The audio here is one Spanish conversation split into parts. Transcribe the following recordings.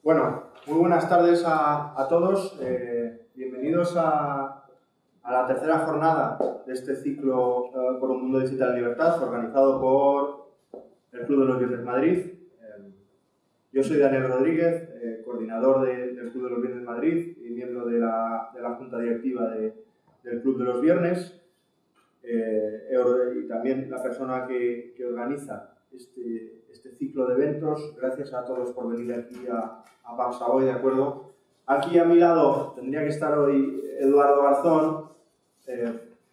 Bueno, muy buenas tardes a todos. Bienvenidos a la tercera jornada de este ciclo por un mundo digital en libertad, organizado por el Club de los Viernes Madrid. Yo soy Daniel Rodríguez, coordinador del Club de los Viernes Madrid y miembro de la junta directiva del Club de los Viernes. Y también la persona que organiza este ciclo de eventos. Gracias a todos por venir aquí a Papsa hoy, ¿de acuerdo? Aquí a mi lado tendría que estar hoy Eduardo Garzón,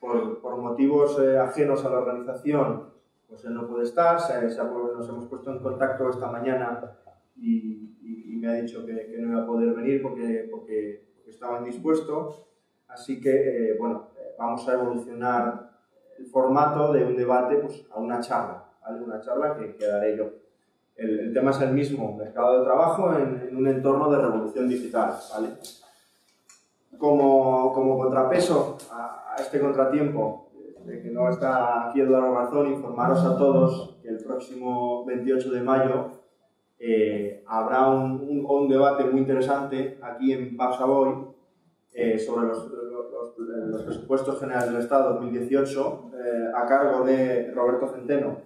por motivos ajenos a la organización, pues él no puede estar, nos hemos puesto en contacto esta mañana y me ha dicho que no iba a poder venir porque estaba indispuesto, así que, vamos a evolucionar el formato de un debate pues, a una charla, ¿vale? Una charla que daré yo. El tema es el mismo, mercado de trabajo en un entorno de revolución digital, ¿vale? Como contrapeso a este contratiempo de que no está aquí Eduardo Garzón, informaros a todos que el próximo 28 de mayo habrá un debate muy interesante aquí en Papsa Hoy sobre los presupuestos generales del Estado 2018 a cargo de Roberto Centeno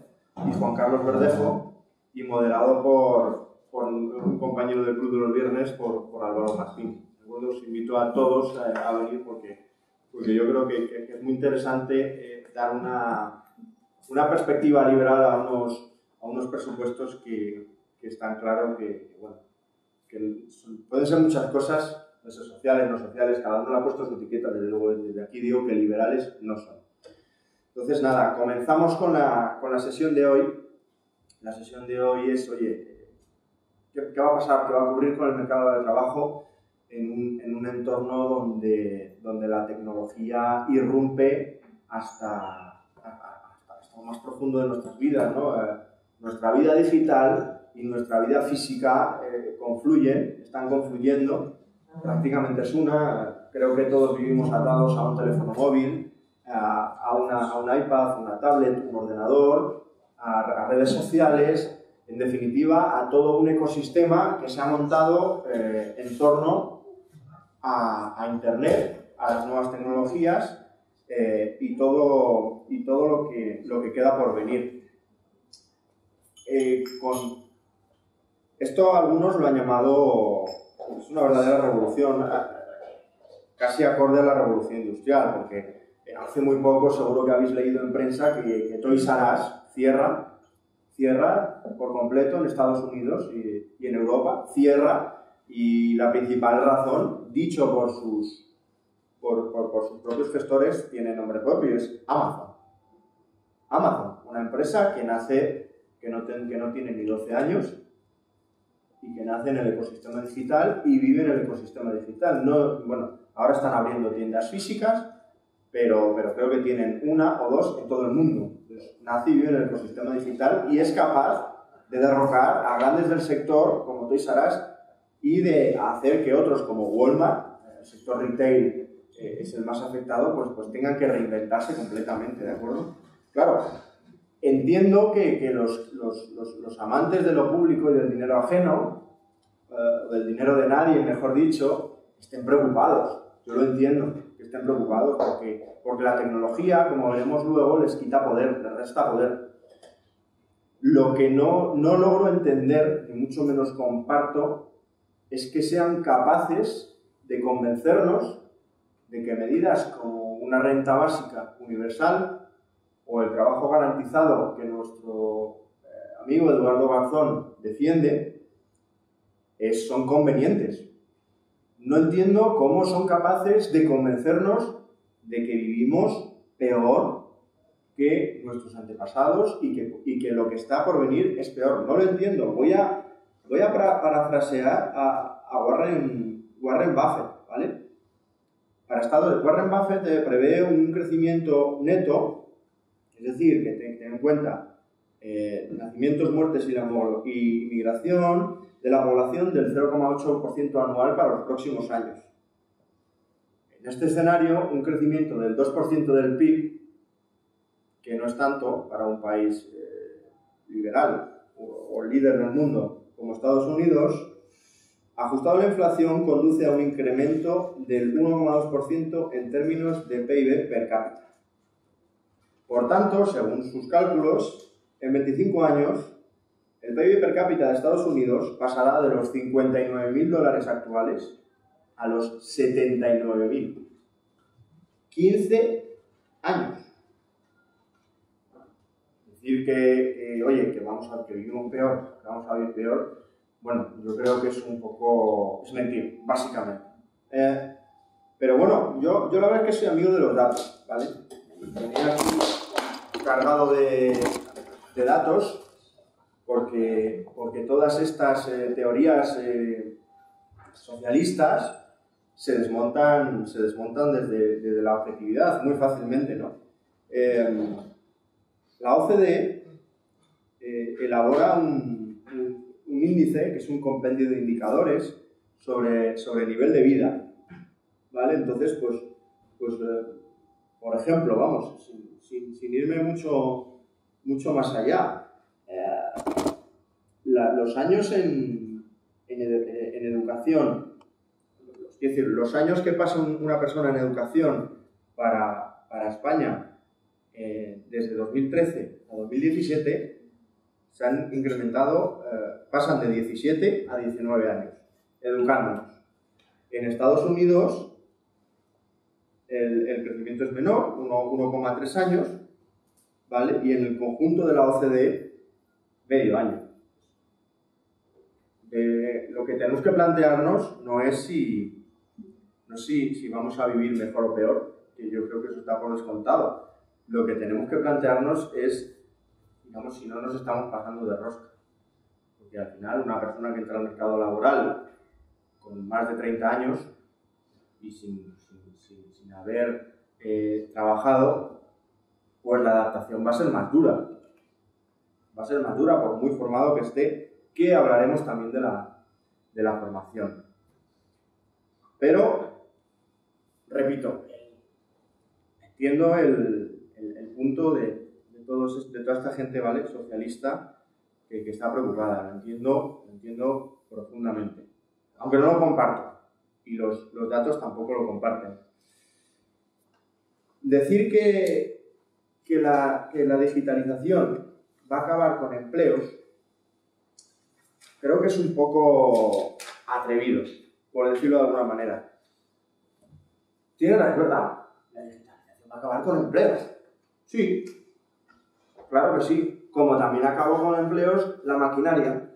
y Juan Carlos Verdejo y moderado por un compañero del Club de los Viernes, por Álvaro Martín. Os invito a todos a venir porque yo creo que es muy interesante dar una perspectiva liberal a unos presupuestos que están claros que pueden ser muchas cosas, pueden ser sociales, no sociales, cada uno le ha puesto su etiqueta, desde luego desde aquí digo que liberales no son. Entonces nada, comenzamos con la sesión de hoy. La sesión de hoy es, oye, ¿qué va a pasar? ¿Qué va a ocurrir con el mercado de trabajo en un entorno donde la tecnología irrumpe hasta lo más profundo de nuestras vidas, ¿no? Nuestra vida digital y nuestra vida física están confluyendo, prácticamente es una. Creo que todos vivimos atados a un teléfono móvil, a un iPad, una tablet, un ordenador, a redes sociales, en definitiva, a todo un ecosistema que se ha montado en torno a Internet, a las nuevas tecnologías y todo lo que queda por venir. Con esto algunos lo han llamado es una verdadera revolución, casi acorde a la revolución industrial, porque hace muy poco seguro que habéis leído en prensa que Toys R Us cierra por completo en Estados Unidos y en Europa, y la principal razón, dicho por sus propios gestores, tiene nombre propio, es Amazon. Amazon, una empresa que no tiene ni 12 años y que nace en el ecosistema digital y vive en el ecosistema digital. Ahora están abriendo tiendas físicas, pero creo que tienen una o dos en todo el mundo. Entonces, nace y vive en el ecosistema digital y es capaz de derrocar a grandes del sector como Toys R Us y de hacer que otros como Walmart, el sector retail es el más afectado, pues tengan que reinventarse completamente, ¿de acuerdo? Claro, entiendo que los amantes de lo público y del dinero ajeno, del dinero de nadie, mejor dicho, estén preocupados. Yo lo entiendo, que estén preocupados porque la tecnología, como veremos luego, les quita poder, les resta poder. Lo que no logro entender, ni mucho menos comparto, es que sean capaces de convencernos de que medidas como una renta básica universal o el trabajo garantizado que nuestro amigo Eduardo Garzón defiende son convenientes. No entiendo cómo son capaces de convencernos de que vivimos peor que nuestros antepasados y que lo que está por venir es peor. No lo entiendo. Voy a parafrasear a Warren Buffett, ¿vale? Warren Buffett prevé un crecimiento neto, es decir, que ten en cuenta nacimientos, muertes y migración de la población del 0,8% anual para los próximos años. En este escenario, un crecimiento del 2% del PIB, que no es tanto para un país liberal o líder del mundo como Estados Unidos, ajustado a la inflación, conduce a un incremento del 1,2% en términos de PIB per cápita. Por tanto, según sus cálculos, en 25 años, el PIB per cápita de Estados Unidos pasará de los $59.000 actuales a los 79.000. 15 años. Decir que vamos a que vivimos peor, que vamos a vivir peor, bueno, yo creo que es un poco, es mentir, básicamente. Pero bueno, yo la verdad es que soy amigo de los datos, ¿vale? Venía aquí cargado de datos porque todas estas teorías socialistas se desmontan desde la objetividad muy fácilmente, ¿no? La OCDE elabora un índice que es un compendio de indicadores sobre nivel de vida, ¿vale? Entonces, por ejemplo, vamos, sin irme mucho más allá, los años en educación, es decir, los años que pasa una persona en educación para España desde 2013 a 2017 se han incrementado, pasan de 17 a 19 años, educándonos. En Estados Unidos el crecimiento es menor, 1,3 años, ¿vale? Y en el conjunto de la OCDE, medio año. Lo que tenemos que plantearnos no es si vamos a vivir mejor o peor, que yo creo que eso está por descontado. Lo que tenemos que plantearnos es, digamos, si no nos estamos pasando de rosca. Porque al final una persona que entra al mercado laboral con más de 30 años y sin haber trabajado, pues la adaptación va a ser más dura. Va a ser más dura por muy formado que esté, que hablaremos también de la formación. Pero, repito, entiendo el punto de toda esta gente, ¿vale?, socialista que está preocupada. Lo entiendo profundamente. Aunque no lo comparto. Y los datos tampoco lo comparten. Decir que la digitalización va a acabar con empleos, creo que es un poco atrevido, por decirlo de alguna manera. Es verdad, la digitalización va a acabar con empleos. Sí, claro que sí. Como también acabó con empleos la maquinaria.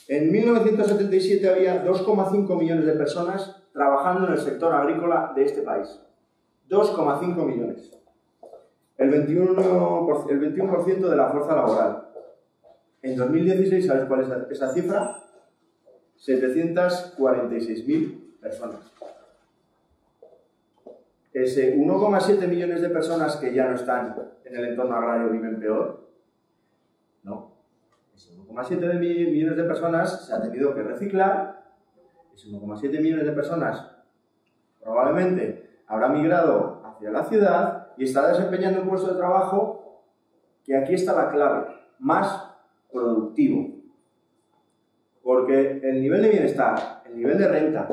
En 1977 había 2,5 millones de personas trabajando en el sector agrícola de este país. 2,5 millones. El 21% de la fuerza laboral. En 2016, ¿sabes cuál es esa cifra? 746.000 personas. Ese 1,7 millones de personas que ya no están en el entorno agrario viven peor. No. Ese 1,7 millones de personas se ha tenido que reciclar. Ese 1,7 millones de personas probablemente habrá migrado hacia la ciudad y está desempeñando un puesto de trabajo que aquí está la clave, más productivo. Porque el nivel de bienestar, el nivel de renta,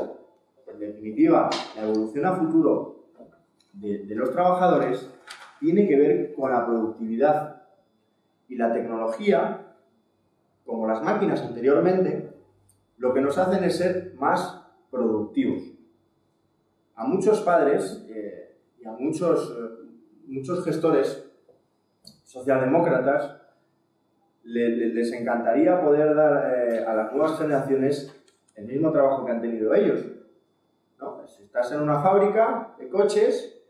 en definitiva, la evolución a futuro de los trabajadores tiene que ver con la productividad. Y la tecnología, como las máquinas anteriormente, lo que nos hacen es ser más productivos. A muchos padres y a muchos gestores socialdemócratas les encantaría poder dar a las nuevas generaciones el mismo trabajo que han tenido ellos, ¿no? Si estás en una fábrica de coches,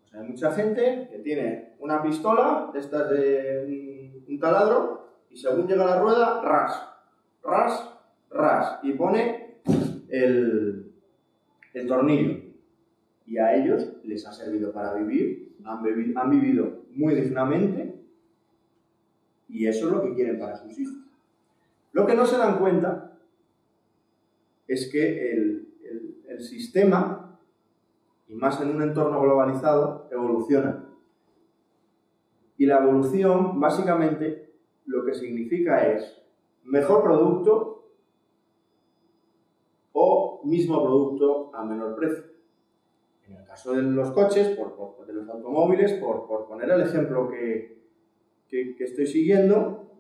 pues hay mucha gente que tiene una pistola de estas de un taladro y según llega la rueda, ras, ras, ras, y pone el tornillo. Y a ellos les ha servido para vivir, han vivido muy dignamente y eso es lo que quieren para sus hijos. Lo que no se dan cuenta es que el sistema, y más en un entorno globalizado, evoluciona. Y la evolución, básicamente, lo que significa es mejor producto o mismo producto a menor precio. En el caso de los coches, de los automóviles, por poner el ejemplo que estoy siguiendo,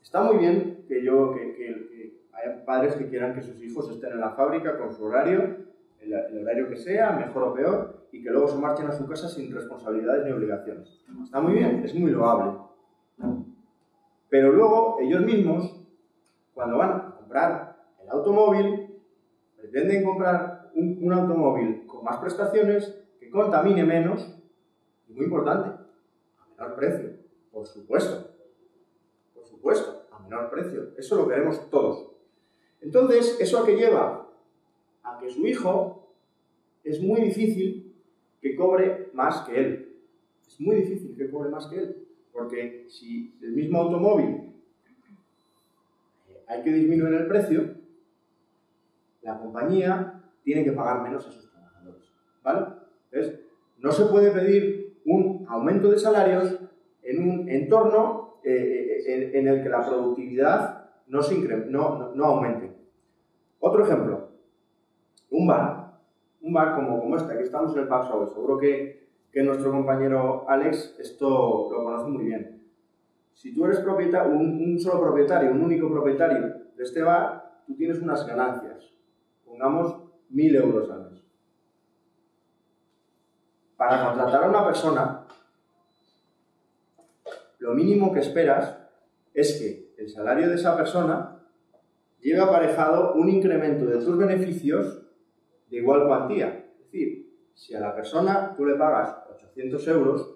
está muy bien que haya padres que quieran que sus hijos estén en la fábrica con su horario, el horario que sea, mejor o peor, y que luego se marchen a su casa sin responsabilidades ni obligaciones. Está muy bien, es muy loable. Pero luego, ellos mismos, cuando van a comprar el automóvil, pretenden comprar un automóvil con más prestaciones, que contamine menos, y muy importante, a menor precio, por supuesto, a menor precio. Eso lo queremos todos. Entonces, ¿eso a qué lleva? A que su hijo es muy difícil que cobre más que él. Es muy difícil que cobre más que él. Porque si el mismo automóvil hay que disminuir el precio, la compañía tiene que pagar menos a sus trabajadores. ¿Vale? Entonces, no se puede pedir un aumento de salarios en un entorno en el que la productividad no aumente. Otro ejemplo, un bar como este, aquí estamos en el Pub South, seguro que nuestro compañero Alex esto lo conoce muy bien. Si tú eres propietario, un solo propietario, un único propietario de este bar, tú tienes unas ganancias, pongamos 1.000 euros al mes. Para contratar a una persona, lo mínimo que esperas es que el salario de esa persona lleve aparejado un incremento de tus beneficios de igual cuantía. Es decir, si a la persona tú le pagas 800 euros,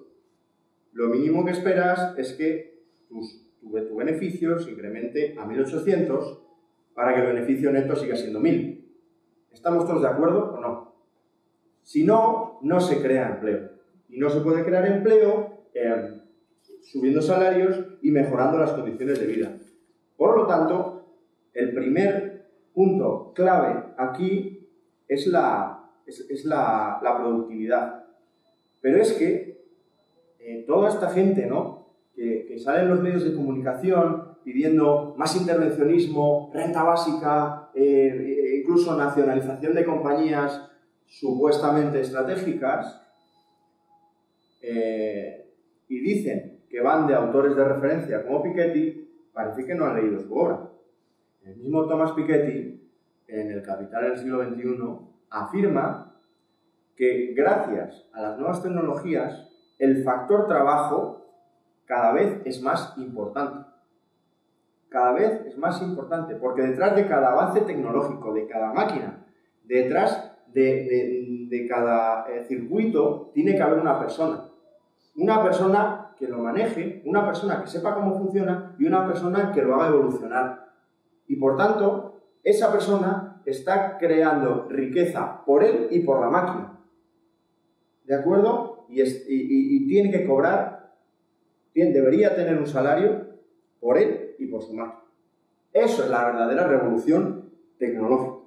lo mínimo que esperas es que tu beneficio se incremente a 1.800 para que el beneficio neto siga siendo 1.000. ¿Estamos todos de acuerdo o no? Si no, no se crea empleo. Y no se puede crear empleo subiendo salarios y mejorando las condiciones de vida. Por lo tanto, el primer punto clave aquí es la productividad. Pero es que toda esta gente, ¿no?, que sale en los medios de comunicación pidiendo más intervencionismo, renta básica, incluso nacionalización de compañías supuestamente estratégicas, y dicen que van de autores de referencia como Piketty, parece que no han leído su obra. El mismo Thomas Piketty, en El Capital del siglo XXI, afirma que gracias a las nuevas tecnologías, el factor trabajo cada vez es más importante. Cada vez es más importante, porque detrás de cada avance tecnológico, de cada máquina, detrás de cada circuito, tiene que haber una persona. Una persona que lo maneje, una persona que sepa cómo funciona y una persona que lo haga evolucionar. Y por tanto, esa persona está creando riqueza por él y por la máquina. ¿De acuerdo? Y tiene que cobrar, debería tener un salario por él y por su máquina. Eso es la verdadera revolución tecnológica.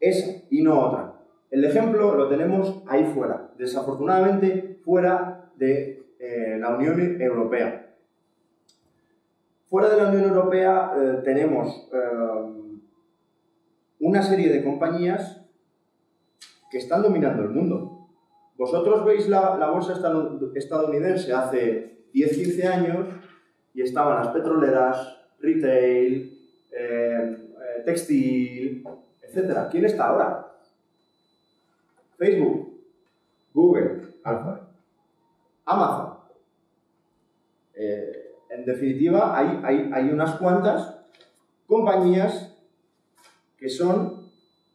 Esa y no otra. El ejemplo lo tenemos ahí fuera, desafortunadamente fuera de la Unión Europea. Fuera de la Unión Europea tenemos una serie de compañías que están dominando el mundo. Vosotros veis la bolsa estadounidense hace 10-15 años y estaban las petroleras, retail, textil, etc. ¿Quién está ahora? Facebook, Google, Alphabet, Amazon. En definitiva, hay unas cuantas compañías que son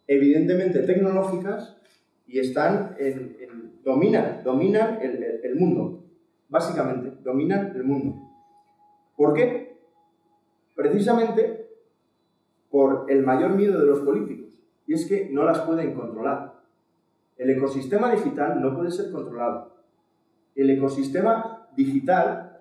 evidentemente tecnológicas y están dominan el mundo. Básicamente, dominan el mundo. ¿Por qué? Precisamente por el mayor miedo de los políticos. Y es que no las pueden controlar. El ecosistema digital no puede ser controlado. El ecosistema digital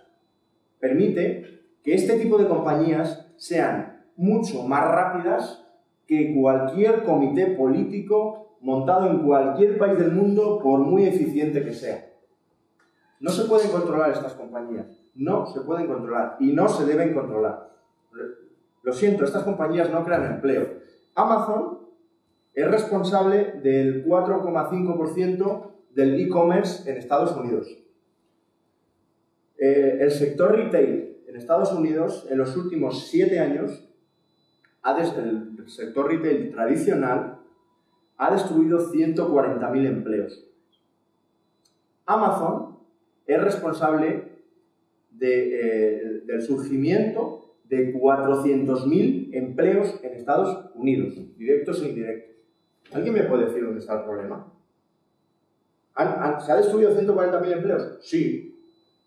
permite que este tipo de compañías sean mucho más rápidas que cualquier comité político montado en cualquier país del mundo, por muy eficiente que sea. No se pueden controlar estas compañías. No se pueden controlar y no se deben controlar. Lo siento, estas compañías no crean empleo. Amazon es responsable del 4,5% del e-commerce en Estados Unidos. El sector retail en Estados Unidos, en los últimos 7 años, el sector retail tradicional ha destruido 140.000 empleos. Amazon es responsable del surgimiento de 400.000 empleos en Estados Unidos, directos e indirectos. ¿Alguien me puede decir dónde está el problema? ¿Se ha destruido 140.000 empleos? Sí.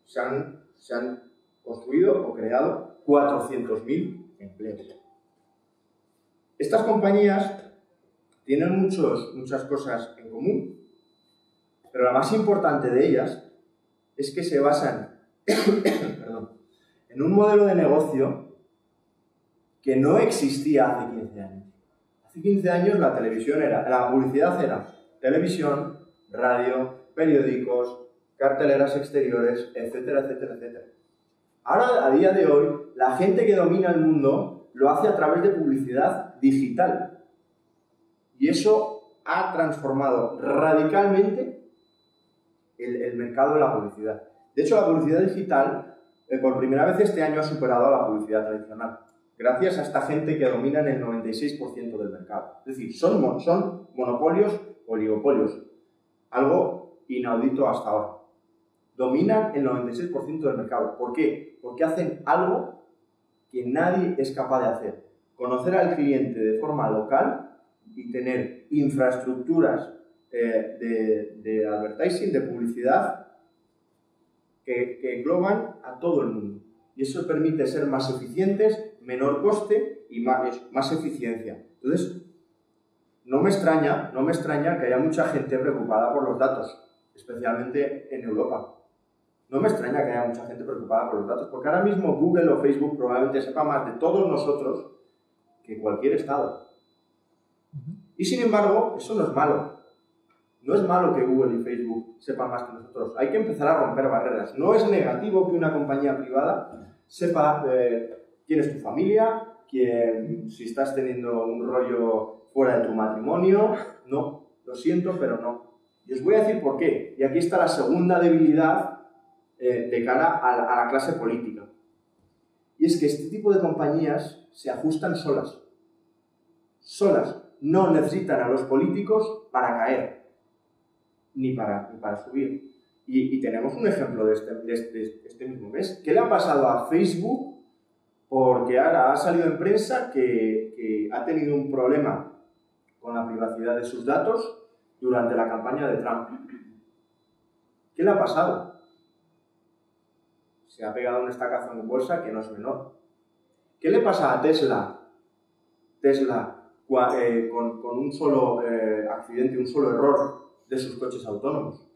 Se han construido o creado 400.000 empleos. Estas compañías tienen muchas cosas en común, pero la más importante de ellas es que se basan en un modelo de negocio que no existía hace 15 años. Hace 15 años la publicidad era televisión, radio, periódicos, carteleras exteriores, etcétera, etcétera, etcétera. Ahora, a día de hoy, la gente que domina el mundo lo hace a través de publicidad digital. Y eso ha transformado radicalmente el mercado de la publicidad. De hecho, la publicidad digital, por primera vez este año, ha superado a la publicidad tradicional, gracias a esta gente que domina el 96% del mercado. Es decir, son monopolios, oligopolios, algo inaudito hasta ahora. Dominan el 96% del mercado. ¿Por qué? Porque hacen algo que nadie es capaz de hacer. Conocer al cliente de forma local y tener infraestructuras de advertising, de publicidad, que engloban a todo el mundo. Y eso permite ser más eficientes, menor coste y más eficiencia. Entonces, no me extraña que haya mucha gente preocupada por los datos, especialmente en Europa. No me extraña que haya mucha gente preocupada por los datos, porque ahora mismo Google o Facebook probablemente sepa más de todos nosotros que cualquier estado. Y sin embargo, eso no es malo. No es malo que Google y Facebook sepan más que nosotros. Hay que empezar a romper barreras. No es negativo que una compañía privada sepa quién es tu familia, si estás teniendo un rollo fuera de tu matrimonio. No, lo siento, pero no. Y os voy a decir por qué. Y aquí está la segunda debilidad de cara a la clase política. Y es que este tipo de compañías se ajustan solas. Solas. No necesitan a los políticos para caer, ni para subir. Y tenemos un ejemplo de este mismo mes. ¿Qué le ha pasado a Facebook? Porque ahora ha salido en prensa que ha tenido un problema con la privacidad de sus datos durante la campaña de Trump. ¿Qué le ha pasado? Se ha pegado un estacazo en bolsa que no es menor. ¿Qué le pasa a Tesla? Con un solo accidente, un solo error de sus coches autónomos,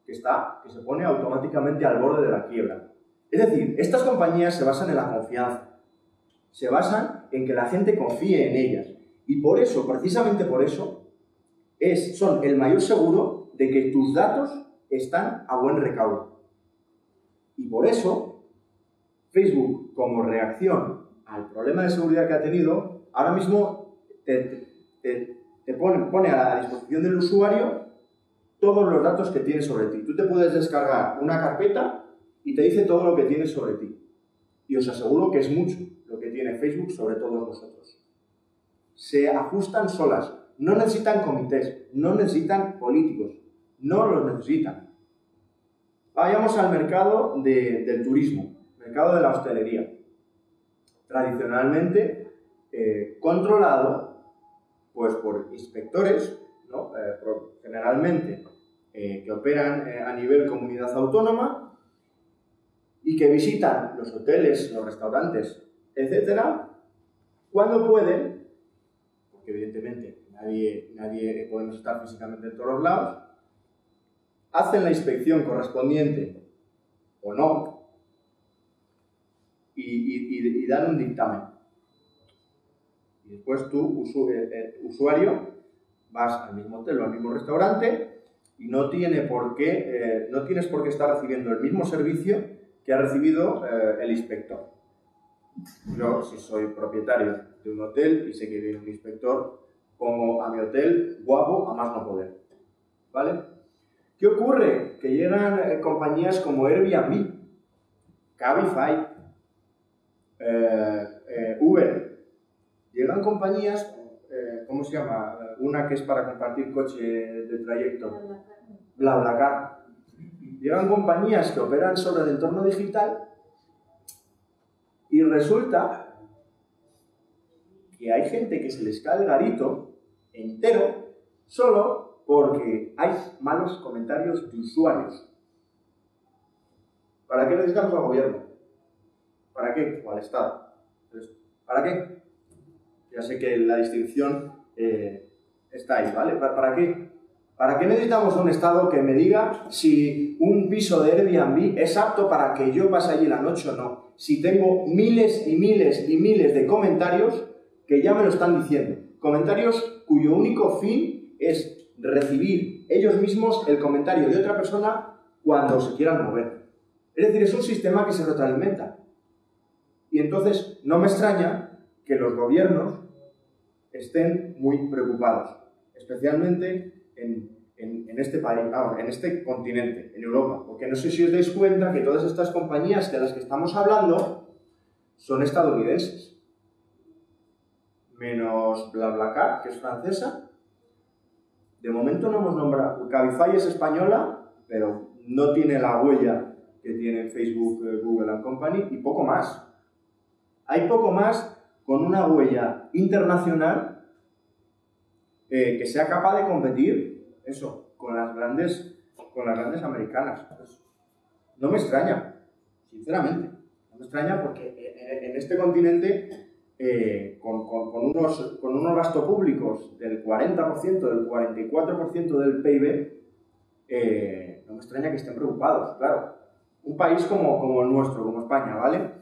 que se pone automáticamente al borde de la quiebra. Es decir, estas compañías se basan en la confianza, se basan en que la gente confíe en ellas, y por eso, precisamente por eso, son el mayor seguro de que tus datos están a buen recaudo. Y por eso, Facebook, como reacción al problema de seguridad que ha tenido, ahora mismo te pone a la disposición del usuario todos los datos que tiene sobre ti. Tú te puedes descargar una carpeta y te dice todo lo que tiene sobre ti. Y os aseguro que es mucho lo que tiene Facebook sobre todos vosotros. Se ajustan solas. No necesitan comités, no necesitan políticos, no los necesitan. Vayamos al mercado del turismo, mercado de la hostelería. Tradicionalmente controlado pues, por inspectores, ¿no? Generalmente que operan a nivel comunidad autónoma y que visitan los hoteles, los restaurantes, etcétera, cuando pueden, porque evidentemente nadie podemos estar físicamente en todos los lados, hacen la inspección correspondiente o no y dan un dictamen. Y después tú, usuario, vas al mismo hotel o al mismo restaurante y no tienes por qué estar recibiendo el mismo servicio que ha recibido el inspector. Yo, si soy propietario de un hotel y sé que viene un inspector, pongo a mi hotel guapo a más no poder, ¿vale? ¿Qué ocurre? Que llegan compañías como Airbnb, Cabify, Uber. Llegan compañías, ¿cómo se llama? Una que es para compartir coche de trayecto. BlaBlaCar. Llegan compañías que operan sobre el entorno digital y resulta que hay gente que se les cae el garito entero solo porque hay malos comentarios de usuarios. ¿Para qué necesitamos al gobierno? ¿Para qué? O al Estado. Entonces, ¿para qué? Ya sé que la distinción está ahí, ¿vale? ¿Para qué? ¿Para qué necesitamos un Estado que me diga si un piso de Airbnb es apto para que yo pase allí la noche o no? Si tengo miles y miles y miles de comentarios que ya me lo están diciendo. Comentarios cuyo único fin es recibir ellos mismos el comentario de otra persona cuando se quieran mover. Es decir, es un sistema que se retroalimenta. Y entonces no me extraña que los gobiernos estén muy preocupados, especialmente en este país, en este continente, en Europa. Porque no sé si os dais cuenta que todas estas compañías de las que estamos hablando son estadounidenses. Menos BlaBlaCar, que es francesa. De momento no hemos nombrado. Cabify es española, pero no tiene la huella que tiene Facebook, Google and Company, y poco más. Hay poco más con una huella internacional que sea capaz de competir, eso, con las grandes americanas. Pues, no me extraña, sinceramente. No me extraña porque en este continente, con unos gastos públicos del 40%, del 44% del PIB, no me extraña que estén preocupados, claro. Un país como el nuestro, como España, ¿vale?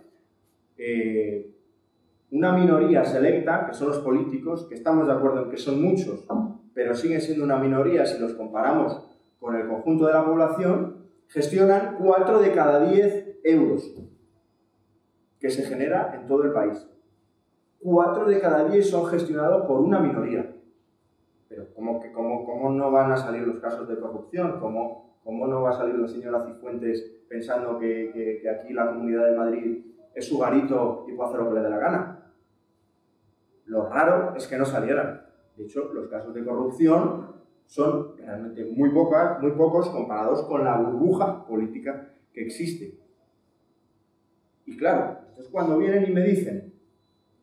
Una minoría selecta, que son los políticos, que estamos de acuerdo en que son muchos, pero siguen siendo una minoría si los comparamos con el conjunto de la población, gestionan 4 de cada 10 euros que se genera en todo el país. 4 de cada 10 son gestionados por una minoría. Pero ¿cómo no van a salir los casos de corrupción? ¿Cómo no va a salir la señora Cifuentes pensando que aquí la Comunidad de Madrid es su garito y puede hacer lo que le dé la gana? Lo raro es que no salieran. De hecho, los casos de corrupción son realmente muy pocos comparados con la burbuja política que existe. Y claro, entonces cuando vienen y me dicen,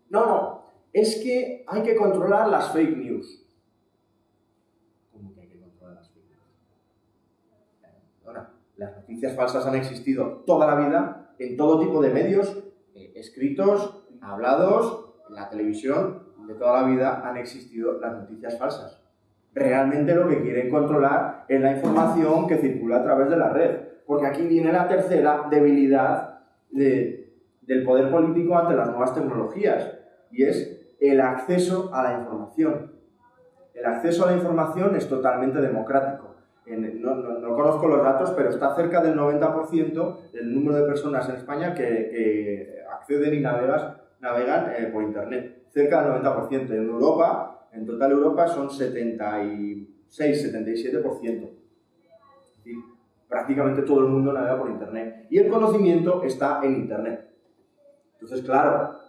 no, es que hay que controlar las fake news. ¿Cómo que hay que controlar las fake news? Ahora, las noticias falsas han existido toda la vida en todo tipo de medios, escritos, hablados, en la televisión, de toda la vida han existido las noticias falsas. Realmente lo que quieren controlar es la información que circula a través de la red, porque aquí viene la tercera debilidad del poder político ante las nuevas tecnologías, y es el acceso a la información. El acceso a la información es totalmente democrático. No conozco los datos, pero está cerca del 90% del número de personas en España que acceden y navegan por Internet. Cerca del 90%. En Europa, en total Europa, son 76-77%. Es decir, prácticamente todo el mundo navega por Internet. Y el conocimiento está en Internet. Entonces, claro,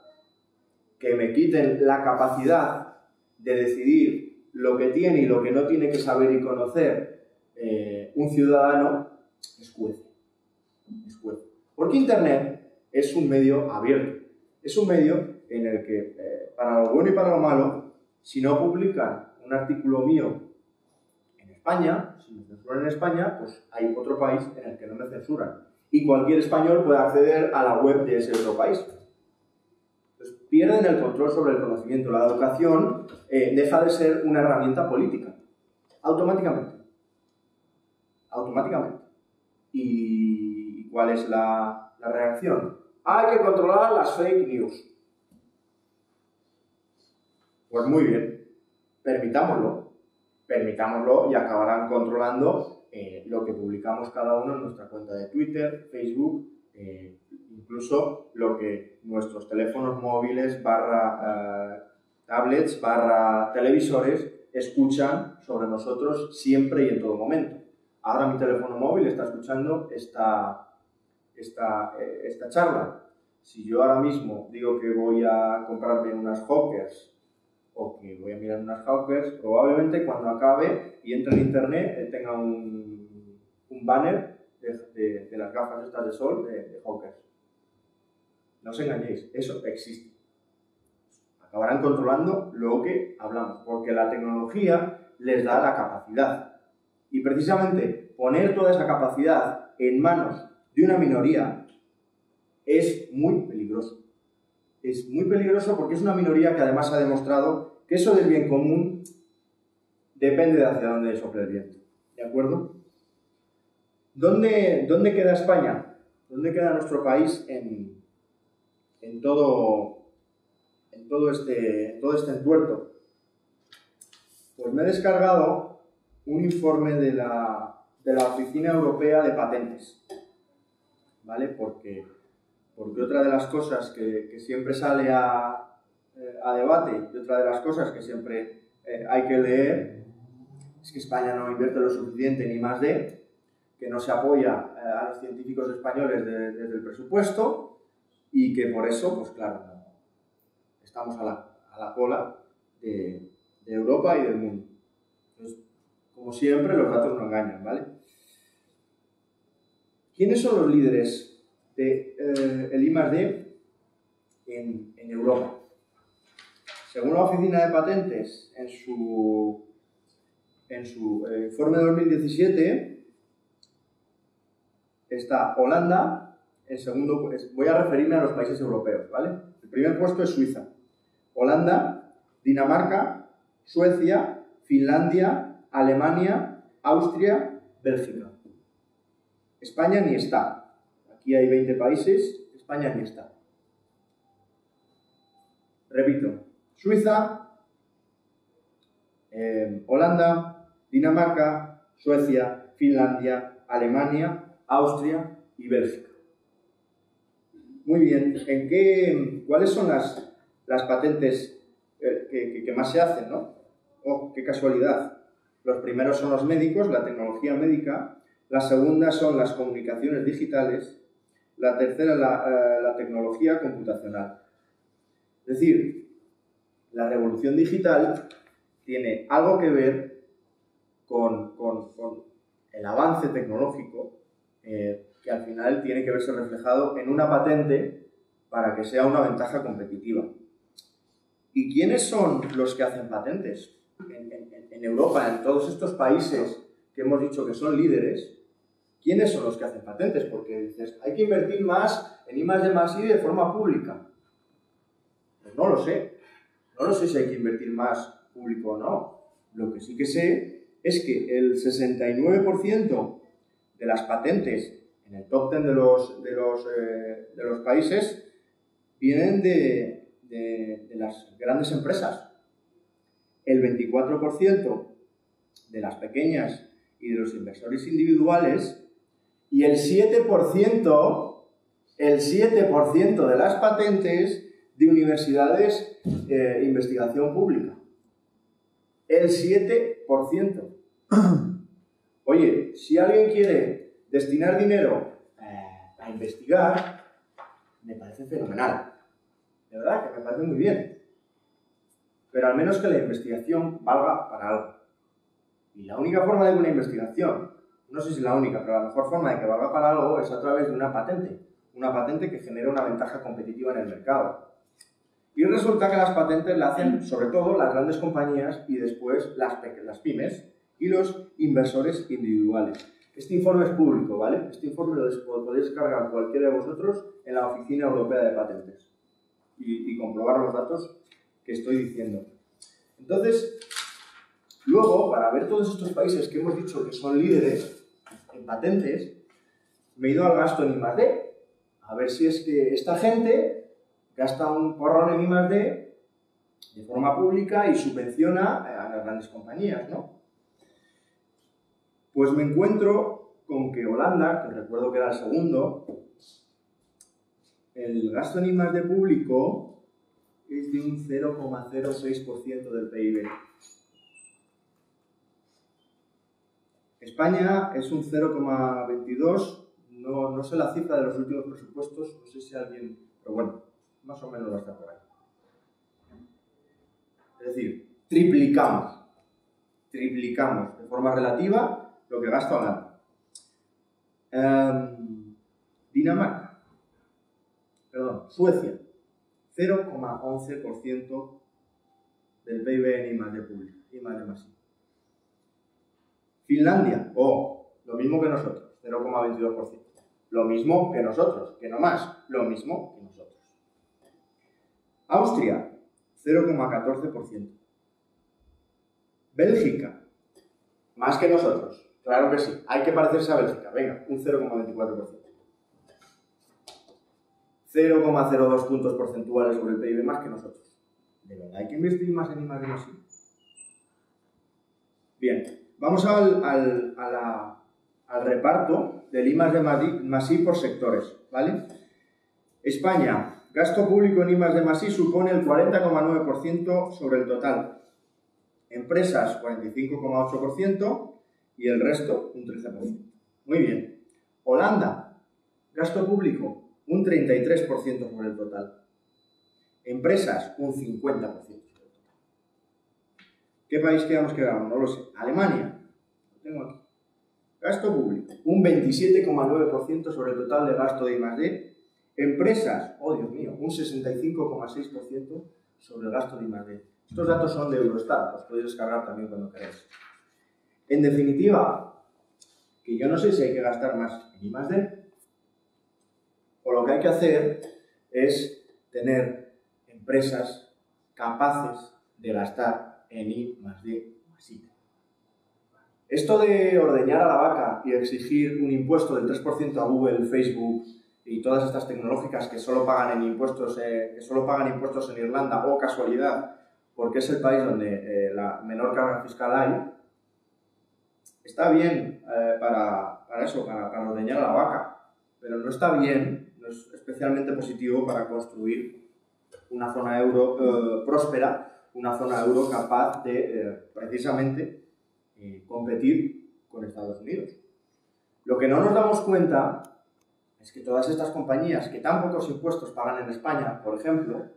que me quiten la capacidad de decidir lo que tiene y lo que no tiene que saber y conocer un ciudadano es juez. Porque Internet es un medio abierto. Es un medio en el que, para lo bueno y para lo malo, si no publican un artículo mío en España, si me censuran en España, pues hay otro país en el que no me censuran. Y cualquier español puede acceder a la web de ese otro país. Entonces, pierden el control sobre el conocimiento. La educación deja de ser una herramienta política. Automáticamente. ¿Y cuál es la reacción? Hay que controlar las fake news. Pues muy bien, permitámoslo y acabarán controlando lo que publicamos cada uno en nuestra cuenta de Twitter, Facebook, incluso lo que nuestros teléfonos móviles tablets / televisores escuchan sobre nosotros siempre y en todo momento. Ahora mi teléfono móvil está escuchando esta charla. Si yo ahora mismo digo que voy a comprarme unas Hawkers o que voy a mirar unas Hawkers, probablemente cuando acabe y entre en internet tenga un banner de las gafas estas de sol de Hawkers. No os engañéis, eso existe. Acabarán controlando lo que hablamos, porque la tecnología les da la capacidad. Y precisamente poner toda esa capacidad en manos de una minoría es muy peligroso. Es muy peligroso porque es una minoría que además ha demostrado que eso del bien común depende de hacia dónde sople el viento. ¿De acuerdo? ¿Dónde queda España? ¿Dónde queda nuestro país en todo este entuerto? Pues me he descargado un informe de la Oficina Europea de Patentes, ¿vale? Porque otra de las cosas que siempre sale a debate y otra de las cosas que siempre hay que leer es que España no invierte lo suficiente ni más que no se apoya a los científicos españoles desde el presupuesto y que por eso, pues claro, estamos a la cola de Europa y del mundo. Entonces, como siempre, los datos no engañan, ¿vale? ¿Quiénes son los líderes del I+D en Europa? Según la Oficina de Patentes, en su informe de 2017, está Holanda, en segundo, voy a referirme a los países europeos, ¿vale? El primer puesto es Suiza, Holanda, Dinamarca, Suecia, Finlandia, Alemania, Austria, Bélgica. España ni está. Aquí hay 20 países, España ni está. Repito, Suiza, Holanda, Dinamarca, Suecia, Finlandia, Alemania, Austria y Bélgica. Muy bien, ¿cuáles son las patentes que más se hacen, ¿no? Oh, qué casualidad. Los primeros son los médicos, la tecnología médica. La segunda son las comunicaciones digitales. La tercera, la tecnología computacional. Es decir, la revolución digital tiene algo que ver con el avance tecnológico que al final tiene que verse reflejado en una patente para que sea una ventaja competitiva. ¿Y quiénes son los que hacen patentes? En Europa, en todos estos países que hemos dicho que son líderes, ¿quiénes son los que hacen patentes? Porque dices, hay que invertir más en I+D+I de forma pública. Pues no lo sé. No lo sé si hay que invertir más público o no. Lo que sí que sé es que el 69% de las patentes en el top 10 de los países vienen de las grandes empresas. El 24% de las pequeñas y de los inversores individuales y el 7% de las patentes de universidades de investigación pública. El 7%. Oye, si alguien quiere destinar dinero a investigar, me parece fenomenal. De verdad que me parece muy bien. Pero al menos que la investigación valga para algo. Y la única forma de que una investigación, no sé si la única, pero la mejor forma de que valga para algo es a través de una patente. Una patente que genere una ventaja competitiva en el mercado. Y resulta que las patentes la hacen sobre todo las grandes compañías y después las pymes y los inversores individuales. Este informe es público, ¿vale? Este informe lo podéis descargar cualquiera de vosotros en la Oficina Europea de Patentes y comprobar los datos que estoy diciendo. Entonces, luego, para ver todos estos países que hemos dicho que son líderes en patentes, me he ido al gasto en I+D, a ver si es que esta gente gasta un porrón en I+D de forma pública y subvenciona a las grandes compañías, ¿no? Pues me encuentro con que Holanda, que recuerdo que era el segundo, el gasto en I+D público es de un 0,06% del PIB. España es un 0,22%. No sé la cifra de los últimos presupuestos, no sé si alguien... Pero bueno, más o menos va a estar por ahí. Es decir, triplicamos de forma relativa lo que gasta Holanda. Suecia, 0,11% del PIB en I+D público, I+D+I. Finlandia, lo mismo que nosotros, 0,22%. Lo mismo que nosotros, que no más, lo mismo que nosotros. Austria, 0,14%. Bélgica, más que nosotros, claro que sí, hay que parecerse a Bélgica, venga, un 0,24%. 0,02 puntos porcentuales sobre el PIB más que nosotros. ¿De verdad hay que invertir más en I+D+I? Bien, vamos al reparto del I+D+I por sectores, ¿vale? España, gasto público en I+D+I supone el 40,9% sobre el total. Empresas, 45,8% y el resto, un 13%. Muy bien. Holanda, gasto público, un 33% sobre el total. Empresas, un 50% sobre el total. ¿Qué país quedamos? No lo sé. Alemania, lo tengo aquí. Gasto público, un 27,9% sobre el total de gasto de I+D. Empresas, Dios mío, un 65,6% sobre el gasto de I+D. Estos datos son de Eurostat, los podéis descargar también cuando queráis. En definitiva, que yo no sé si hay que gastar más en I+D, o lo que hay que hacer es tener empresas capaces de gastar en I+D+I. Esto de ordeñar a la vaca y exigir un impuesto del 3% a Google, Facebook y todas estas tecnológicas que solo pagan impuestos en Irlanda, o casualidad, porque es el país donde la menor carga fiscal hay, está bien para ordeñar a la vaca, pero no está bien, no es especialmente positivo para construir una zona euro próspera, una zona euro capaz de precisamente competir con Estados Unidos. Lo que no nos damos cuenta es que todas estas compañías que tan pocos impuestos pagan en España, por ejemplo,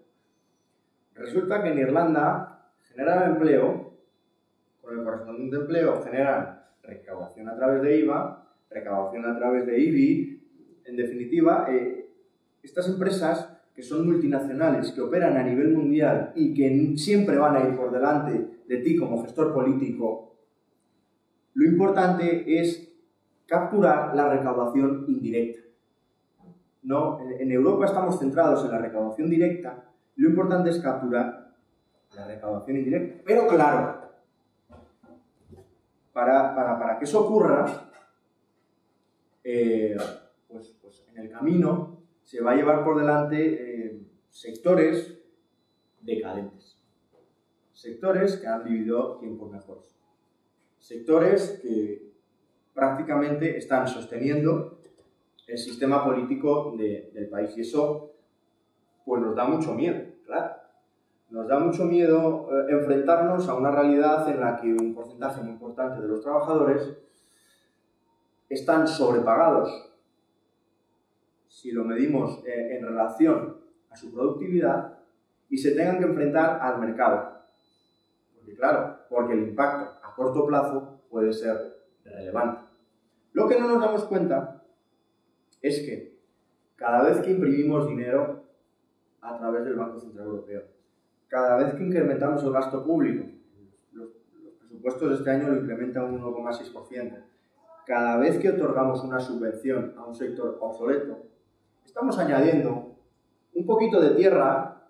resulta que en Irlanda generan empleo, con el correspondiente empleo generan recaudación a través de IVA, recaudación a través de IBI. En definitiva, estas empresas que son multinacionales, que operan a nivel mundial y que siempre van a ir por delante de ti como gestor político, lo importante es capturar la recaudación indirecta. No, en Europa estamos centrados en la recaudación directa, lo importante es capturar la recaudación indirecta. Pero claro, para que eso ocurra, pues en el camino se va a llevar por delante sectores decadentes, sectores que han vivido tiempos mejores, sectores que prácticamente están sosteniendo el sistema político del país, y eso pues nos da mucho miedo, claro. Nos da mucho miedo enfrentarnos a una realidad en la que un porcentaje muy importante de los trabajadores están sobrepagados, si lo medimos en relación a su productividad, y se tengan que enfrentar al mercado. Porque el impacto a corto plazo puede ser relevante. Lo que no nos damos cuenta es que cada vez que imprimimos dinero a través del Banco Central Europeo, cada vez que incrementamos el gasto público, los presupuestos de este año lo incrementan un 1,6%, cada vez que otorgamos una subvención a un sector obsoleto, estamos añadiendo un poquito de tierra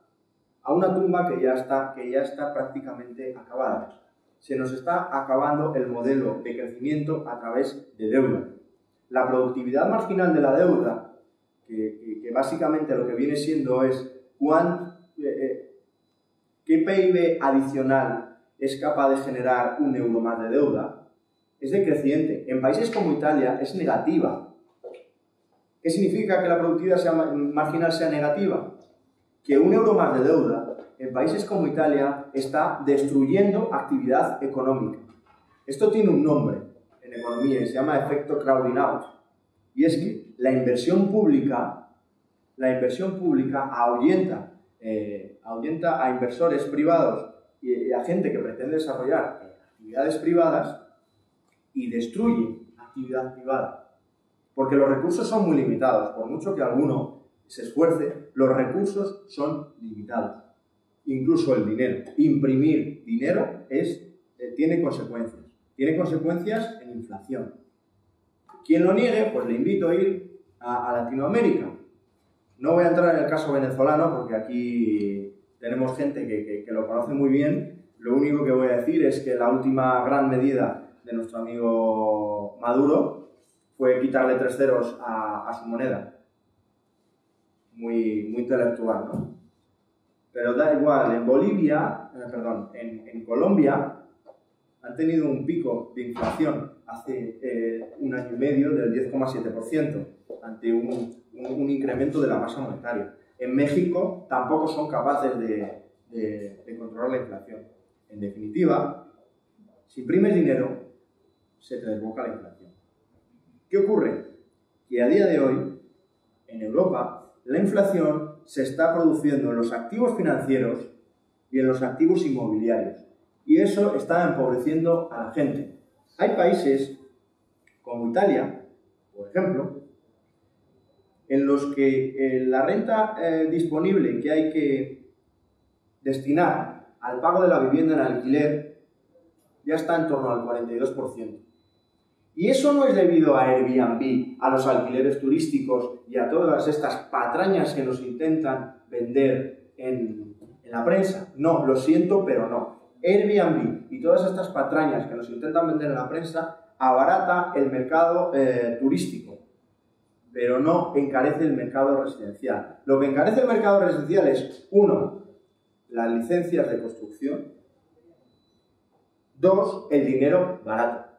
a una tumba que ya está prácticamente acabada. Se nos está acabando el modelo de crecimiento a través de deuda. La productividad marginal de la deuda, que básicamente lo que viene siendo es qué PIB adicional es capaz de generar un euro más de deuda, es decreciente. En países como Italia es negativa. ¿Qué significa que la productividad marginal sea negativa? Que un euro más de deuda en países como Italia está destruyendo actividad económica. Esto tiene un nombre en economía y se llama efecto crowding out. Y es que la inversión pública ahuyenta a inversores privados y a gente que pretende desarrollar actividades privadas y destruye actividad privada. Porque los recursos son muy limitados. Por mucho que alguno se esfuerce, los recursos son limitados. Incluso el dinero. Imprimir dinero tiene consecuencias. Tiene consecuencias en inflación. Quien lo niegue, pues le invito a ir a Latinoamérica. No voy a entrar en el caso venezolano porque aquí tenemos gente que lo conoce muy bien. Lo único que voy a decir es que la última gran medida de nuestro amigo Maduro fue quitarle 3 ceros a su moneda. Muy intelectual, ¿no? Pero da igual, en Colombia han tenido un pico de inflación hace 1 año y medio del 10,7% ante un incremento de la masa monetaria. En México tampoco son capaces de controlar la inflación. En definitiva, si imprimes dinero, se te desboca la inflación. ¿Qué ocurre? Que a día de hoy, en Europa, la inflación se está produciendo en los activos financieros y en los activos inmobiliarios. Y eso está empobreciendo a la gente. Hay países, como Italia, por ejemplo, en los que la renta disponible que hay que destinar al pago de la vivienda en alquiler ya está en torno al 42%. Y eso no es debido a Airbnb, a los alquileres turísticos y a todas estas patrañas que nos intentan vender en la prensa. No, lo siento, pero no. Airbnb y todas estas patrañas que nos intentan vender en la prensa abarata el mercado turístico, pero no encarece el mercado residencial. Lo que encarece el mercado residencial es, 1, las licencias de construcción, 2, el dinero barato.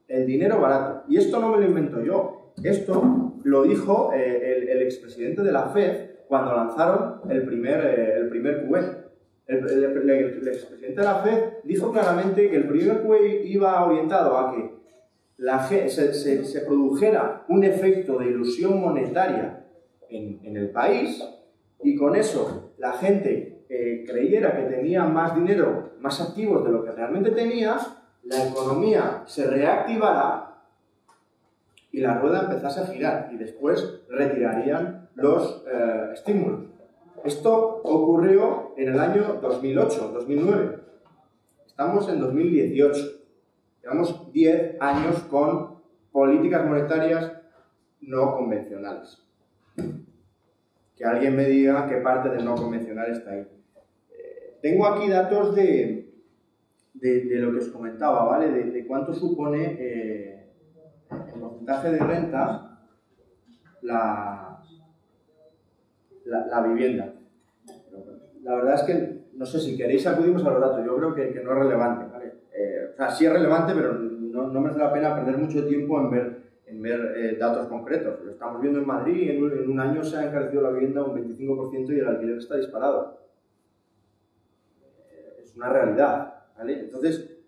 El dinero barato. Y esto no me lo invento yo. Esto lo dijo el expresidente de la FED cuando lanzaron el primer QE. El expresidente de la FED dijo claramente que el primer QE iba orientado a que se produjera un efecto de ilusión monetaria en el país y con eso la gente creyera que tenía más dinero, más activos de lo que realmente tenía, la economía se reactivará y la rueda empezase a girar y después retirarían los estímulos. Esto ocurrió en el año 2008, 2009. Estamos en 2018. Llevamos 10 años con políticas monetarias no convencionales. Que alguien me diga qué parte del no convencional está ahí. Tengo aquí datos de lo que os comentaba, ¿vale? De cuánto supone el porcentaje de renta la vivienda. La verdad es que, no sé, si queréis acudimos a los datos, yo creo que no es relevante, ¿vale? O sea, sí es relevante, pero no merece la pena perder mucho tiempo en ver datos concretos. Lo estamos viendo en Madrid, en un año se ha encarecido la vivienda un 25% y el alquiler está disparado. Es una realidad, ¿vale? Entonces,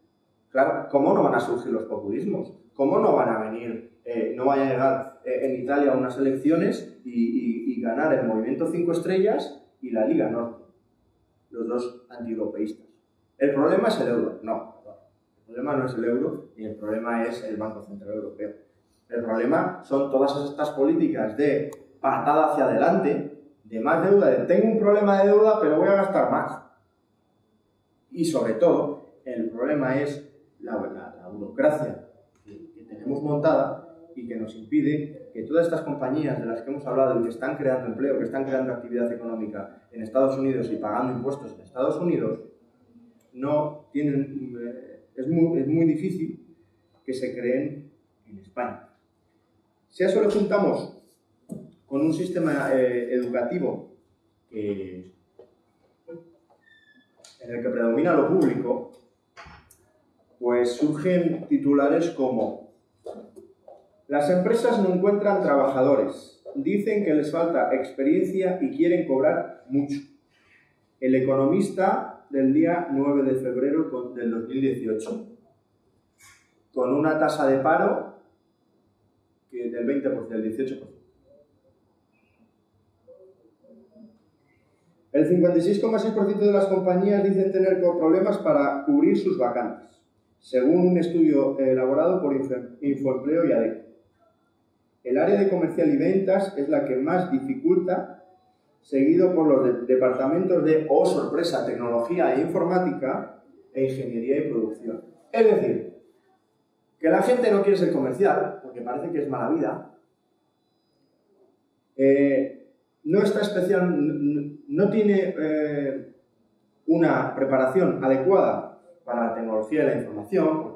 claro, ¿cómo no van a surgir los populismos? ¿Cómo no van a venir, no vaya a llegar en Italia unas elecciones y ganar el Movimiento 5 Estrellas y la Liga Norte? Los dos antieuropeístas. ¿El problema es el euro? No. El problema no es el euro ni el problema es el Banco Central Europeo. El problema son todas estas políticas de patada hacia adelante, de más deuda, de tengo un problema de deuda pero voy a gastar más. Y sobre todo, el problema es la burocracia que tenemos montada y que nos impide que todas estas compañías de las que hemos hablado y que están creando empleo, que están creando actividad económica en Estados Unidos y pagando impuestos en Estados Unidos, no tienen, es muy difícil que se creen en España. Si a eso le juntamos con un sistema educativo en el que predomina lo público, pues surgen titulares como: las empresas no encuentran trabajadores, dicen que les falta experiencia y quieren cobrar mucho. El Economista del día 9 de febrero del 2018, con una tasa de paro del 20%, del 18%. El 56,6% de las compañías dicen tener problemas para cubrir sus vacantes, según un estudio elaborado por Infoempleo y ADEC. El área de comercial y ventas es la que más dificulta, seguido por los departamentos de, oh sorpresa, tecnología e informática e ingeniería y producción. Es decir, que la gente no quiere ser comercial, porque parece que es mala vida, no tiene una preparación adecuada para la tecnología y la información,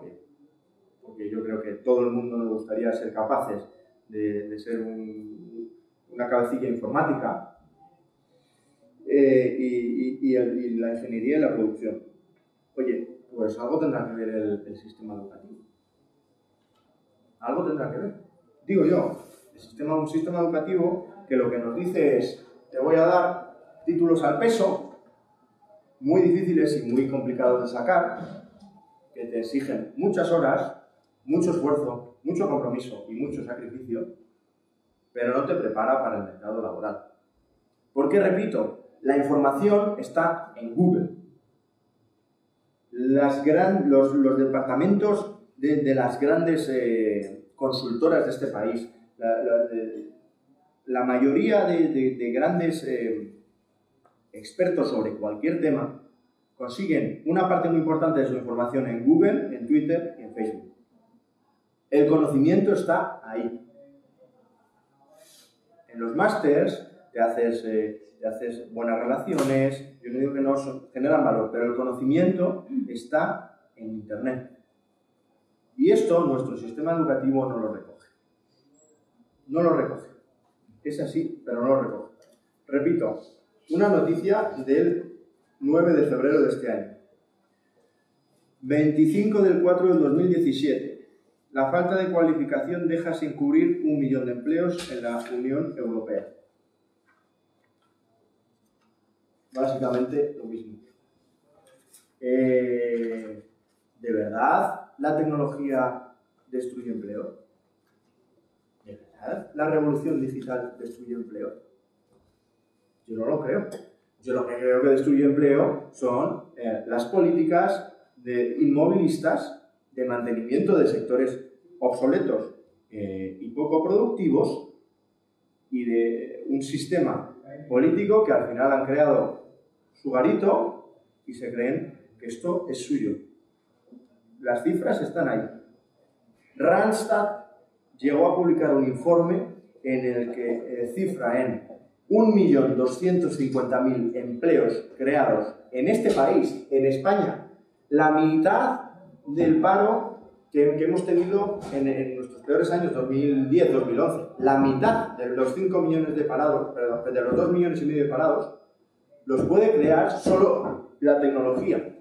porque yo creo que todo el mundo nos gustaría ser capaces de ser una cabecilla informática, y la ingeniería y la producción. Oye, pues algo tendrá que ver el sistema educativo. Algo tendrá que ver. Digo yo, un sistema educativo que lo que nos dice es: te voy a dar títulos al peso, muy difíciles y muy complicados de sacar, que te exigen muchas horas, mucho esfuerzo, mucho compromiso y mucho sacrificio, pero no te prepara para el mercado laboral. Porque, repito, la información está en Google. Los departamentos de las grandes consultoras de este país, la mayoría de grandes expertos sobre cualquier tema, consiguen una parte muy importante de su información en Google, en Twitter y en Facebook. El conocimiento está ahí. En los másters te haces buenas relaciones, yo no digo que no generan valor, pero el conocimiento está en Internet. Y esto nuestro sistema educativo no lo recoge. No lo recoge. Es así, pero no lo recoge. Repito, una noticia del 9 de febrero de este año. 25 del 4 del 2017. La falta de cualificación deja sin cubrir 1 millón de empleos en la Unión Europea. Básicamente lo mismo. ¿De verdad la tecnología destruye empleo? ¿De verdad la revolución digital destruye empleo? Yo no lo creo. Yo lo que creo que destruye empleo son las políticas inmovilistas de mantenimiento de sectores obsoletos y poco productivos, y de un sistema político que al final han creado su garito y se creen que esto es suyo. Las cifras están ahí. Randstad llegó a publicar un informe en el que cifra en 1.250.000 empleos creados en este país, en España, la mitad del paro que hemos tenido en nuestros peores años, 2010-2011. La mitad de los 5 millones de parados, perdón, de los 2,5 millones de parados, los puede crear solo la tecnología.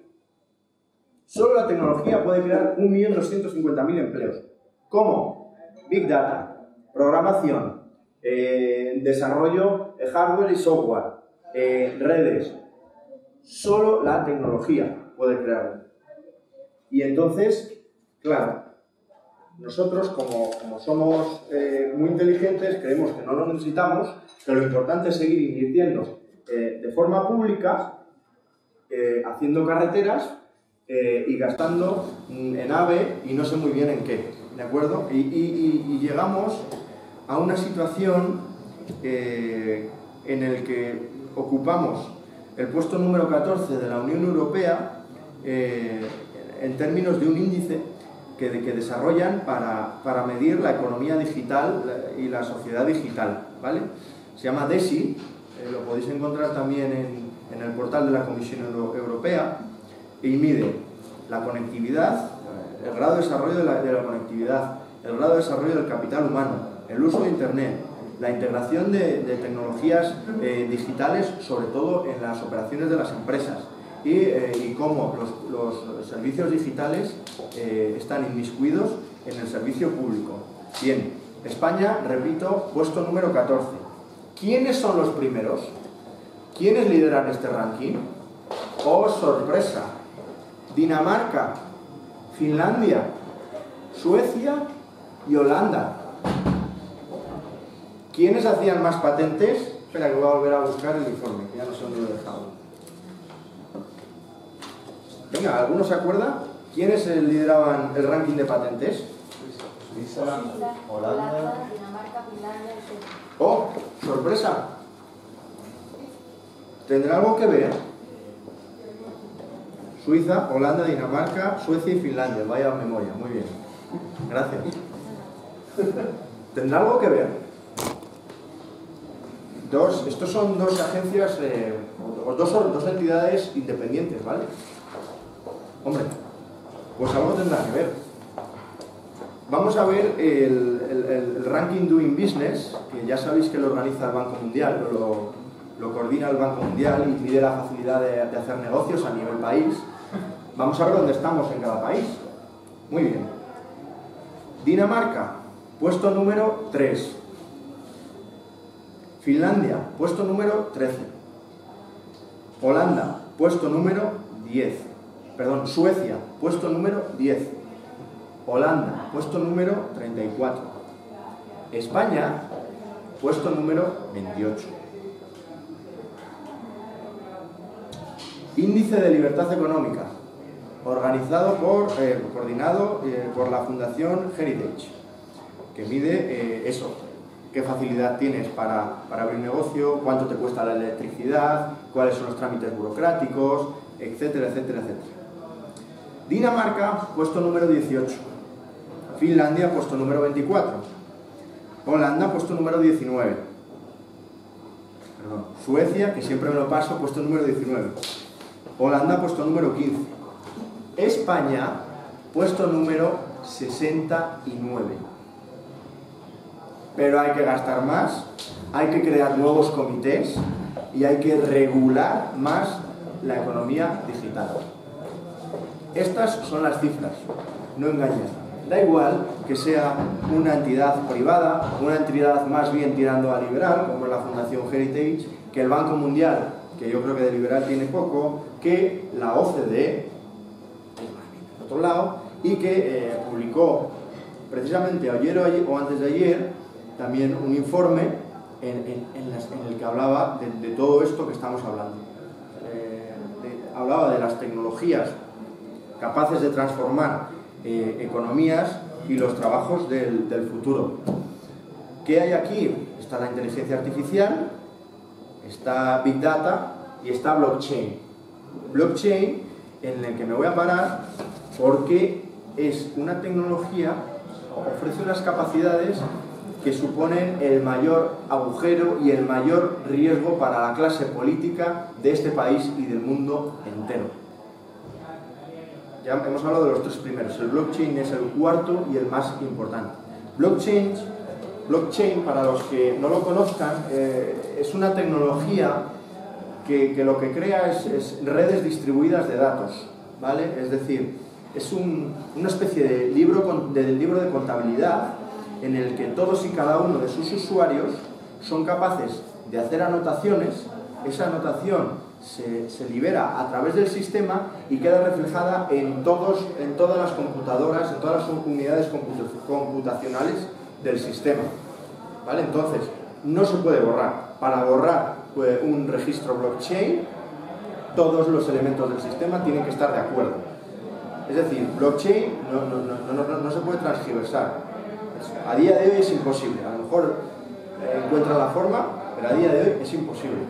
Solo la tecnología puede crear 1.250.000 empleos. ¿Cómo? Big Data, programación, desarrollo de hardware y software, redes. Solo la tecnología puede crearlo. Y entonces, claro, nosotros como somos muy inteligentes, creemos que no lo necesitamos, que lo importante es seguir invirtiendo de forma pública, haciendo carreteras y gastando en AVE y no sé muy bien en qué, ¿de acuerdo? Y llegamos a una situación en el que ocupamos el puesto número 14 de la Unión Europea en términos de un índice que desarrollan para medir la economía digital y la sociedad digital, ¿vale? Se llama DESI, lo podéis encontrar también en el portal de la Comisión Europea, y mide la conectividad, el grado de desarrollo de la conectividad, el grado de desarrollo del capital humano, el uso de Internet, la integración de tecnologías digitales, sobre todo en las operaciones de las empresas, y cómo los servicios digitales están inmiscuidos en el servicio público. Bien, España, repito, puesto número 14. ¿Quiénes son los primeros? ¿Quiénes lideran este ranking? ¡Oh, sorpresa! Dinamarca, Finlandia, Suecia y Holanda. ¿Quiénes hacían más patentes? Espera, que voy a volver a buscar el informe, que ya no sé dónde lo he dejado. Venga, ¿alguno se acuerda? ¿Quiénes lideraban el ranking de patentes? Suiza, Holanda, Dinamarca, Finlandia y Suecia. ¡Oh, sorpresa! ¿Tendrá algo que ver? Suiza, Holanda, Dinamarca, Suecia y Finlandia. Vaya memoria, muy bien. Gracias. ¿Tendrá algo que ver? Estos son dos agencias, dos entidades independientes, ¿vale? Hombre, pues algo tendrá que ver. Vamos a ver el ranking Doing Business, que ya sabéis que lo organiza el Banco Mundial, lo coordina el Banco Mundial y pide la facilidad de hacer negocios a nivel país. Vamos a ver dónde estamos en cada país. Muy bien. Dinamarca, puesto número 3. Finlandia, puesto número 13. Holanda, puesto número 10. Perdón, Suecia, puesto número 10. Holanda, puesto número 34. España, puesto número 28. Índice de Libertad Económica, coordinado por la Fundación Heritage, que mide eso, qué facilidad tienes para abrir negocio, cuánto te cuesta la electricidad, cuáles son los trámites burocráticos, etcétera, etcétera, etcétera. Dinamarca, puesto número 18. Finlandia, puesto número 24. Holanda, puesto número 19. Perdón, Suecia, que siempre me lo paso, puesto número 19. Holanda, puesto número 15. España, puesto número 69. Pero hay que gastar más, hay que crear nuevos comités y hay que regular más la economía digital. Estas son las cifras, no engañen. Da igual que sea una entidad privada, una entidad más bien tirando a liberal, como la Fundación Heritage, que el Banco Mundial, que yo creo que de liberal tiene poco, que la OCDE, por otro lado, y que publicó precisamente ayer o antes de ayer también un informe en el que hablaba de todo esto que estamos hablando. Hablaba de las tecnologías capaces de transformar economías y los trabajos del futuro. ¿Qué hay aquí? Está la inteligencia artificial, está Big Data y está Blockchain. Blockchain, en el que me voy a parar porque es una tecnología, ofrece unas capacidades que suponen el mayor agujero y el mayor riesgo para la clase política de este país y del mundo entero. Ya hemos hablado de los tres primeros. El blockchain es el cuarto y el más importante. Blockchain, para los que no lo conozcan, es una tecnología que lo que crea es redes distribuidas de datos, ¿vale? Es decir, es una especie de libro de contabilidad en el que todos y cada uno de sus usuarios son capaces de hacer anotaciones. Esa anotación se libera a través del sistema y queda reflejada en todas las computadoras, en todas las unidades computacionales del sistema, ¿vale? Entonces, no se puede borrar. Para borrar un registro blockchain, todos los elementos del sistema tienen que estar de acuerdo. Es decir, blockchain no se puede transgiversar. A día de hoy es imposible. A lo mejor encuentra la forma, pero a día de hoy es imposible.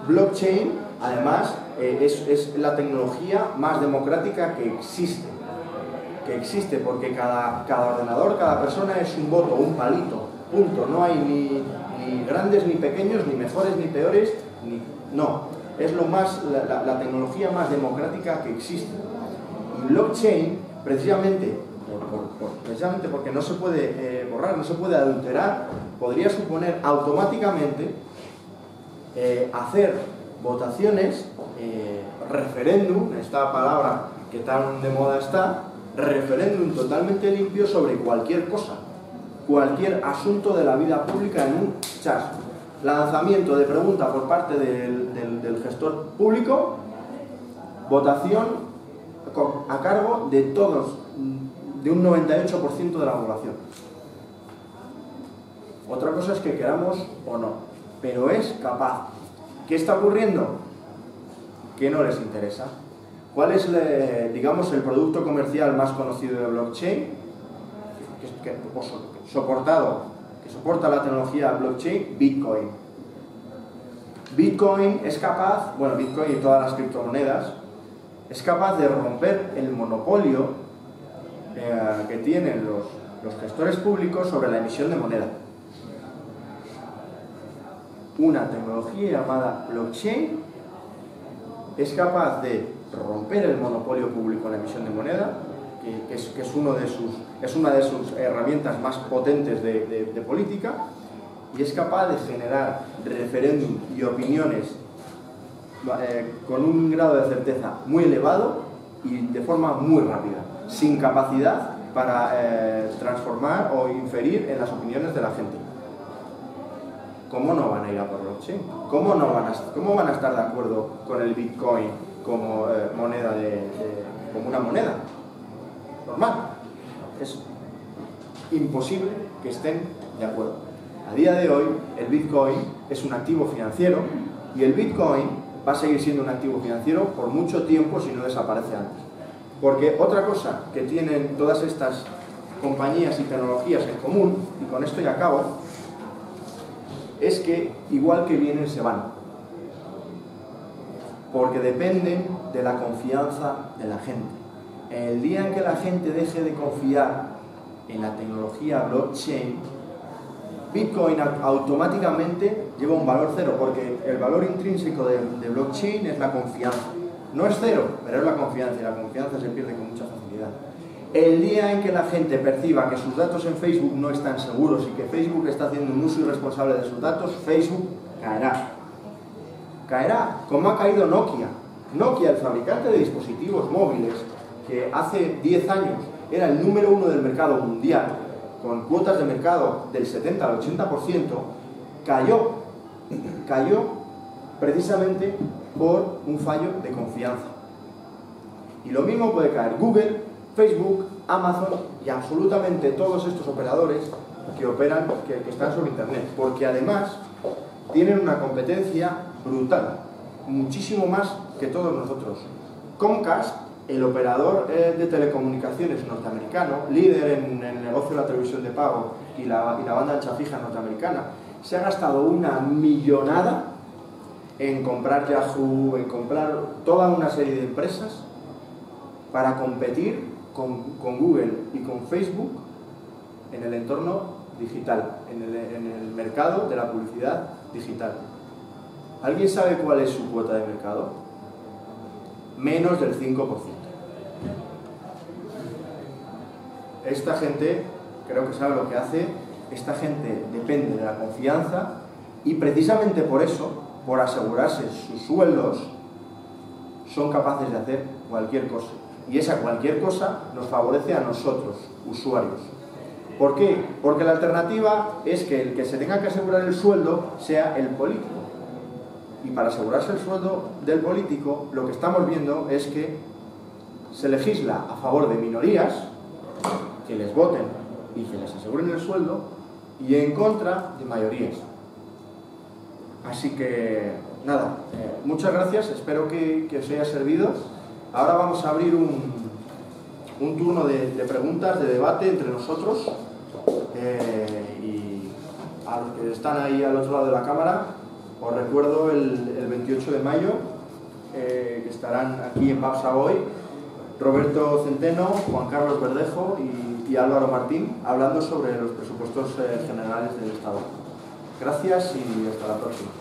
Blockchain, además, es la tecnología más democrática que existe, porque cada ordenador, cada persona es un voto, un palito, punto. No hay ni grandes ni pequeños, ni mejores ni peores, no. Es la tecnología más democrática que existe. Y blockchain, precisamente porque no se puede borrar, no se puede adulterar, podría suponer automáticamente hacer votaciones, referéndum, esta palabra que tan de moda está, referéndum totalmente limpio sobre cualquier cosa, cualquier asunto de la vida pública en un chas. Lanzamiento de pregunta por parte del gestor público votación a cargo de todos, de un 98% de la población. Otra cosa es que queramos o no, pero es capaz. ¿Qué está ocurriendo? Que no les interesa. ¿Cuál es, digamos, el producto comercial más conocido de blockchain? Que soporta la tecnología blockchain, Bitcoin. Bitcoin es capaz, bueno, Bitcoin y todas las criptomonedas, es capaz de romper el monopolio que tienen los gestores públicos sobre la emisión de moneda. Una tecnología llamada blockchain es capaz de romper el monopolio público en la emisión de moneda, que es una de sus herramientas más potentes de política, y es capaz de generar referéndum y opiniones con un grado de certeza muy elevado y de forma muy rápida, sin capacidad para transformar o inferir en las opiniones de la gente. ¿Cómo no van a ir a por blockchain? ¿Cómo van a estar de acuerdo con el Bitcoin como moneda como una moneda normal? Es imposible que estén de acuerdo. A día de hoy, el Bitcoin es un activo financiero y el Bitcoin va a seguir siendo un activo financiero por mucho tiempo si no desaparece antes. Porque otra cosa que tienen todas estas compañías y tecnologías en común, y con esto ya acabo, es que igual que vienen se van. Porque dependen de la confianza de la gente. El día en que la gente deje de confiar en la tecnología blockchain, Bitcoin automáticamente lleva un valor cero, porque el valor intrínseco de blockchain es la confianza. No es cero, pero es la confianza, y la confianza se pierde con mucha facilidad. El día en que la gente perciba que sus datos en Facebook no están seguros y que Facebook está haciendo un uso irresponsable de sus datos, Facebook caerá. Caerá, como ha caído Nokia. Nokia, el fabricante de dispositivos móviles, que hace 10 años era el número 1 del mercado mundial, con cuotas de mercado del 70 al 80%, cayó precisamente por un fallo de confianza. Y lo mismo puede caer Google, Facebook, Amazon y absolutamente todos estos operadores que están sobre Internet, porque además tienen una competencia brutal, muchísimo más que todos nosotros. Comcast, el operador de telecomunicaciones norteamericano, líder en el negocio de la televisión de pago y la banda ancha fija norteamericana, se ha gastado una millonada en comprar Yahoo, en comprar toda una serie de empresas para competir con Google y con Facebook en el entorno digital, en el mercado de la publicidad digital. ¿Alguien sabe cuál es su cuota de mercado? Menos del 5%. Esta gente, creo que sabe lo que hace, esta gente depende de la confianza y precisamente por eso, por asegurarse sus sueldos, son capaces de hacer cualquier cosa. Y esa cualquier cosa nos favorece a nosotros, usuarios. ¿Por qué? Porque la alternativa es que el que se tenga que asegurar el sueldo sea el político. Y para asegurarse el sueldo del político, lo que estamos viendo es que se legisla a favor de minorías, que les voten y que les aseguren el sueldo, y en contra de mayorías. Así que, nada, muchas gracias, espero que os haya servido. Ahora vamos a abrir un turno de preguntas, de debate entre nosotros, y a los que están ahí al otro lado de la cámara, os recuerdo el 28 de mayo, que estarán aquí en Babsa hoy, Roberto Centeno, Juan Carlos Verdejo y Álvaro Martín, hablando sobre los presupuestos generales del Estado. Gracias y hasta la próxima.